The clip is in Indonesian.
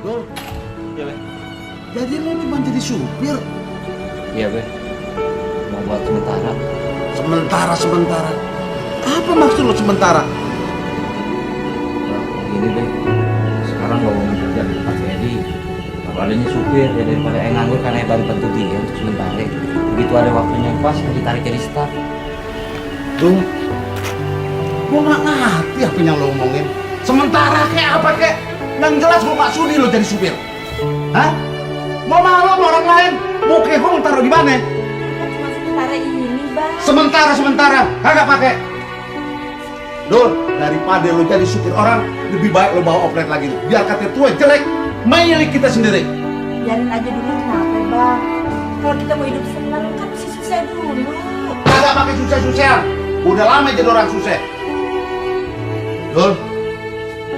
Dul, Iya, Be. jadi lu cuma jadi supir? Iya, Be. Mau buat sementara. Sementara. Apa maksud lu sementara? Nah, gini, Be. Sekarang lo mau kerja di tempat Edi. Kalau adanya supir, ya daripada nganggur karena baru bantu dia untuk sementara. Begitu ada waktunya yang pas, ditarik jadi staff. Dul, gua nggak ngerti apa yang lo omongin. Sementara kayak apa kek? Yang jelas gua nggak sudi lo jadi supir. Hah? Mau malu sama orang lain? Mau kehong taruh di mana? Cuma sementara ini, Bang. Sementara, kagak pakai. Dul, daripada lo jadi supir orang, lebih baik lo bawa oplet lagi. Biar kata tua jelek, milik kita sendiri. Biarin aja dulu, kenapa, Bang? Kalau kita mau hidup senang, kan mesti susah dulu. Kagak pakai susah-susah. Udah lama jadi orang susah. Dul,